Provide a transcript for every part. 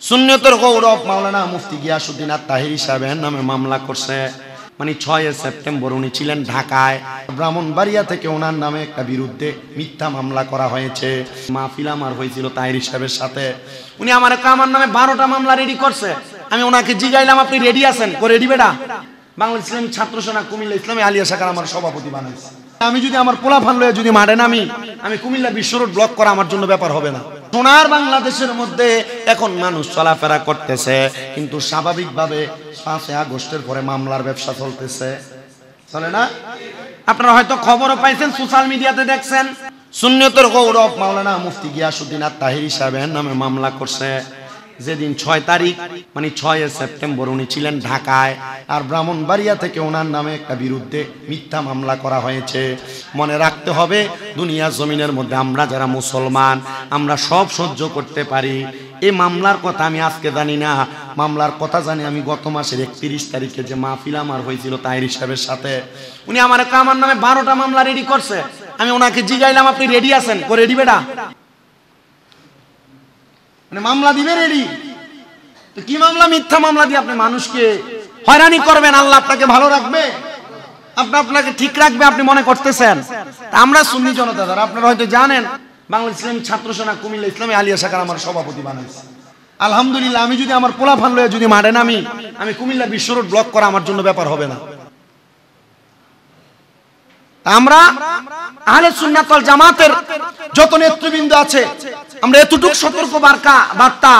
সুন্নিয়তের গৌরব মাওলানা মুফতি গিয়াসউদ্দিন আত-তাহিরি সাহেবের নামে মামলা করছে। মানে 6 সেপ্টেম্বর উনি ছিলেন ঢাকায়, ব্রাহ্মণবাড়িয়া থেকে ওনার নামে একটা বিরুদ্ধে মিথ্যা মামলা করা হয়েছে। মাহফিল আমার হয়েছিল তাহিরি সাহেবের সাথে। উনি আমার নামে 12টা মামলা রেডি করছে। আমি ওনাকে জিগাইলাম, আপনি রেডি আছেন? ও রেডি বেটা। বাংলা ইসলামী ছাত্র সেনা কুমিল্লা ইসলামী আলিয়া শাখার আমার সভাপতি বানাইছে। আমি যদি আমার পোলা ফান লয়ে যদি মাঠে নামি, আমি কুমিল্লা বিশ্ব রোড ব্লক করা আমার জন্য ব্যাপার হবে না। সোনার বাংলাদেশের মধ্যে এখন মানুষ চলাফেরা করতেছে, কিন্তু স্বাভাবিকভাবে 5 আগস্টের পরে মামলার ব্যবসা চলতেছে, চলে না? আপনারা হয়তো খবরও পাইছেন, সোশ্যাল মিডিয়াতে দেখছেন। সুন্নিয়তের গৌরব মাওলানা মুফতি গিয়াসউদ্দিন আত-তাহিরি সাহেবের নামে মামলা করছে। যেদিন 6 তারিখ মানে 6 সেপ্টেম্বর উনি ছিলেন ঢাকায়, আর ব্রাহ্মণবাড়িয়া থেকে ওনার নামে একটা বিরুদ্ধে মিথ্যা মামলা করা হয়েছে। মনে রাখতে হবে, দুনিয়া জমিনের মধ্যে আমরা যারা মুসলমান আমরা সব সহ্য করতে পারি। এই মামলার কথা আমি আজকে জানি না, মামলার কথা জানি আমি গত মাসের 31 তারিখে যে মাহফিল আমার হয়েছিল তাহিরি সাহেবের সাথে। উনি আমার নামে 12টা মামলা রেডি করছে। আমি ওনাকে জিগাইলাম, আপনি রেডি আছেন? ও রেডি বেটা। মানে মামলা দিবে রেডি। তো কি মামলা? মিথ্যা মামলা দিয়ে আপনি মানুষকে হয়রানি করবেন। আল্লাহ আপনাকে ভালো রাখবে, আপনাকে ঠিক রাখবে আপনি মনে করতেছেন? আমরা সুন্নি জনতা যারা, আপনারা হয়তো জানেন, বাংলা ইসলামী ছাত্র সেনা কুমিল্লা ইসলামী আলিয়া শাখার আমার সভাপতি বানাইছে। আলহামদুলিল্লাহ, আমি যদি আমার পোলা ফান লয়ে যদি মাঠে নামি, আমি কুমিল্লা বিশ্ব রোড ব্লক করা আমার জন্য ব্যাপার হবে না। আমরা আহলে সুন্নাত ওয়াল জামাতের যত নেতৃবৃন্দ আছে, আমরা এতটুকু সতর্ক বার্তা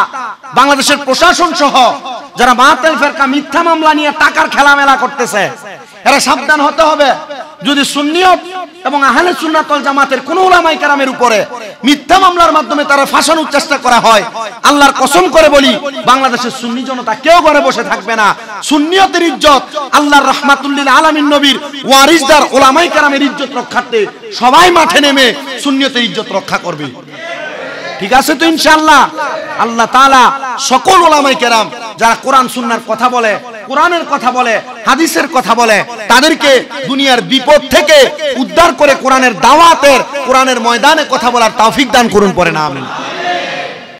বাংলাদেশের প্রশাসন সহ যারা বাতিল ফেরকা মিথ্যা মামলা নিয়ে টাকার খেলামেলা করতেছে, এরা সাবধান হতে হবে। যদি সুন্নিয়ত এবং আহলে সুন্নাত ওয়াল জামাতের কোন উলামায়ে কেরামের উপরে মিথ্যা মামলার মাধ্যমে তারা ফাঁসানোর চেষ্টা করা হয়, আল্লাহর কসম করে বলি, বাংলাদেশের সুন্নি জনতা কেউ ঘরে বসে থাকবে না। সুন্নিয়তের ইজ্জত, আল্লাহর রাহমাতুল লিল আলামিন নবীর ওয়ারিসদার উলামায়ে কেরামের ইজ্জত রক্ষার্থে সবাই মাঠে নেমে সুন্নিয়তের ইজ্জত রক্ষা করবে। ঠিক আছে তো ইনশাআল্লাহ? আল্লাহ তাআলা সকল উলামায়ে কেরাম যারা কোরআন সুন্নাহর কথা বলে, কোরআনের কথা বলে, হাদিসের কথা বলে, তাদেরকে দুনিয়ার বিপদ থেকে উদ্ধার করে কোরআনের দাওয়াতের, কোরআনের ময়দানে কথা বলার তৌফিক দান করুন, পড়েন আমিন।